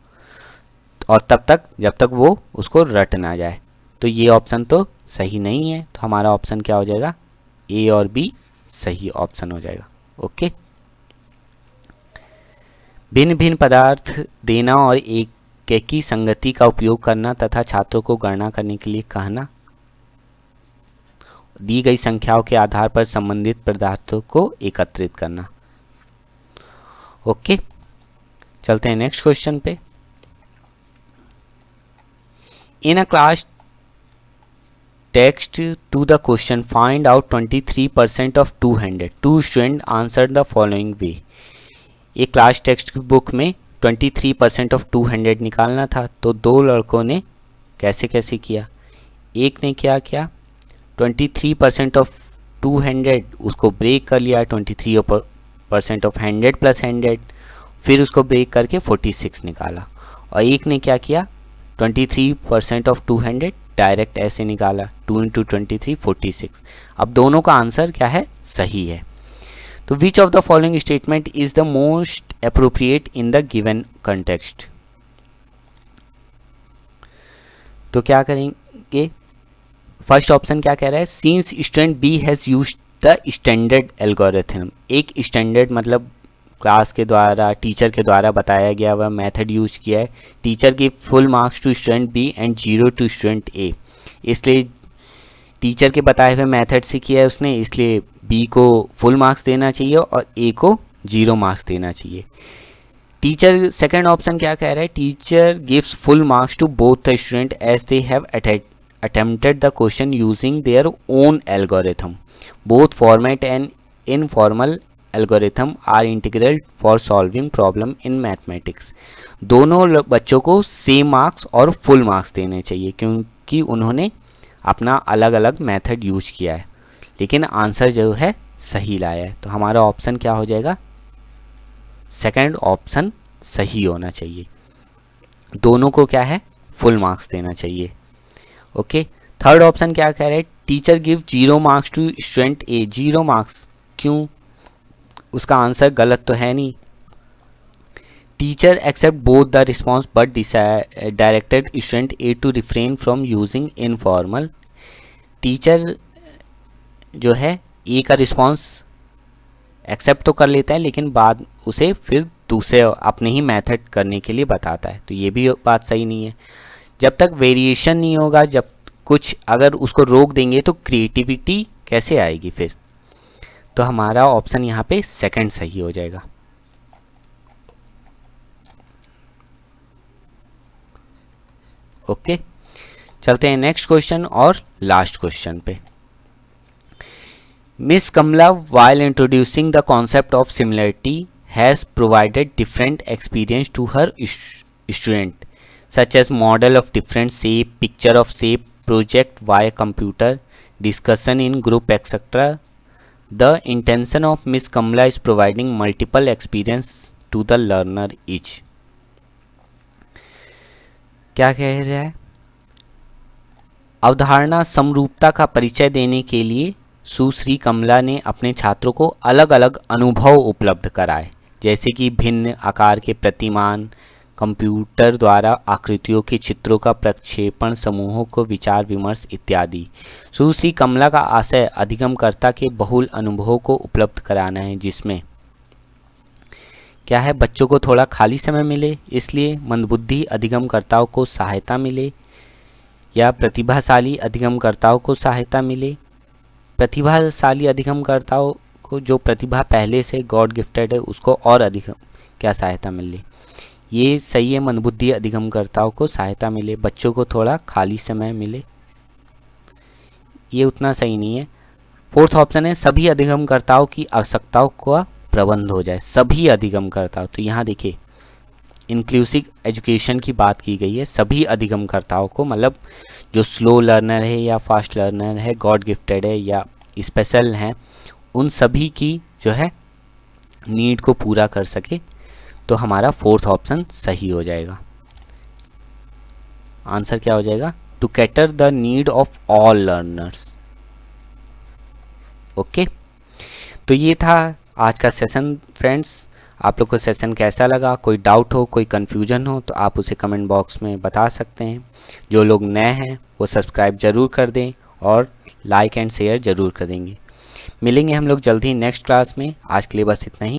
और तब तक जब तक वो उसको रट ना जाए। तो ये ऑप्शन तो सही नहीं है। तो हमारा ऑप्शन क्या हो जाएगा? ए और बी सही ऑप्शन हो जाएगा। ओके, भिन्न भिन्न पदार्थ देना और एक की संगति का उपयोग करना तथा छात्रों को गणना करने के लिए कहना, दी गई संख्याओं के आधार पर संबंधित पदार्थों को एकत्रित करना। ओके, चलते हैं नेक्स्ट क्वेश्चन पे। In a class text to the question find out 23% of 200 to student answer the following way. एक क्लास टेक्स्ट बुक में 23% ऑफ 200 निकालना था, तो दो लड़कों ने कैसे कैसे किया। एक ने क्या किया, 23% ऑफ 200 उसको ब्रेक कर लिया, 23% ऑफ 100 प्लस 100, फिर उसको ब्रेक करके 46 निकाला। और एक ने क्या किया, 23% ऑफ 200 डायरेक्ट ऐसे निकाला, 2 इंटू 23 46। अब दोनों का आंसर क्या है, सही है। तो which of the following statement is the most appropriate in the given context. तो क्या करेंगे, फर्स्ट ऑप्शन क्या कह रहा है, since student B has used the standard algorithm. एक स्टैंडर्ड मतलब क्लास के द्वारा, टीचर के द्वारा बताया गया वह मेथड यूज किया है। टीचर की full marks to student B and 0 to student A, इसलिए टीचर के बताए हुए मेथड से किया है उसने, इसलिए बी को फुल मार्क्स देना चाहिए और ए को 0 मार्क्स देना चाहिए। टीचर, सेकंड ऑप्शन क्या कह रहा है, teacher gives full marks to both the student as they have attempted the question using their own algorithm. Both format and informal algorithm are integral for solving problem in mathematics. दोनों बच्चों को same marks और full marks देने चाहिए क्योंकि उन्होंने अपना अलग अलग मेथड यूज किया है, लेकिन आंसर जो है सही लाया है। तो हमारा ऑप्शन क्या हो जाएगा, सेकंड ऑप्शन सही होना चाहिए। दोनों को क्या है, फुल मार्क्स देना चाहिए। ओके, थर्ड ऑप्शन क्या कह रहा है, teacher give 0 marks to student A. 0 marks क्यों, उसका आंसर गलत तो है नहीं। Teacher accept both the response but directed student A to refrain from using informal. Teacher जो है ए का रिस्पॉन्स एक्सेप्ट तो कर लेता है, लेकिन बाद उसे फिर दूसरे अपने ही मेथड करने के लिए बताता है, तो ये भी बात सही नहीं है। जब तक वेरिएशन नहीं होगा, जब कुछ अगर उसको रोक देंगे तो क्रिएटिविटी कैसे आएगी फिर। तो हमारा ऑप्शन यहाँ पे सेकंड सही हो जाएगा। ओके, चलते हैं नेक्स्ट क्वेश्चन और लास्ट क्वेश्चन पे। Miss Kamala while introducing the concept of similarity has provided different experience to her student such as model of different shape, picture of shape, project via computer, discussion in group, etc. The intention of Miss Kamla is providing multiple experience to the learner each. क्या कह रहा है, अवधारणा समरूपता का परिचय देने के लिए सुश्री कमला ने अपने छात्रों को अलग अलग अनुभव उपलब्ध कराए, जैसे कि भिन्न आकार के प्रतिमान, कंप्यूटर द्वारा आकृतियों के चित्रों का प्रक्षेपण, समूहों को विचार विमर्श इत्यादि। सुश्री कमला का आशय अधिगमकर्ता के बहुल अनुभवों को उपलब्ध कराना है, जिसमें क्या है, बच्चों को थोड़ा खाली समय मिले, इसलिए मंदबुद्धि अधिगमकर्ताओं को सहायता मिले, या प्रतिभाशाली अधिगमकर्ताओं को सहायता मिले। प्रतिभाशाली अधिगमकर्ताओं को जो प्रतिभा पहले से गॉड गिफ्टेड है उसको और अधिक क्या सहायता मिले, ये सही है। मंदबुद्धि अधिगमकर्ताओं को सहायता मिले, बच्चों को थोड़ा खाली समय मिले, ये उतना सही नहीं है। फोर्थ ऑप्शन है सभी अधिगमकर्ताओं की आवश्यकताओं का प्रबंध हो जाए, सभी अधिगमकर्ता। तो यहाँ देखिए इंक्लूसिव एजुकेशन की बात की गई है, सभी अधिगमकर्ताओं को, मतलब जो स्लो लर्नर है या फास्ट लर्नर है, गॉड गिफ्टेड है या स्पेशल हैं, उन सभी की जो है नीड को पूरा कर सके। तो हमारा फोर्थ ऑप्शन सही हो जाएगा। आंसर क्या हो जाएगा, to cater the need of all learners. Okay, तो ये था आज का सेशन फ्रेंड्स। आप लोग को सेशन कैसा लगा, कोई डाउट हो, कोई कन्फ्यूजन हो तो आप उसे कमेंट बॉक्स में बता सकते हैं। जो लोग नए हैं वो सब्सक्राइब ज़रूर कर दें और लाइक एंड शेयर ज़रूर करेंगे। मिलेंगे हम लोग जल्दी नेक्स्ट क्लास में। आज के लिए बस इतना ही।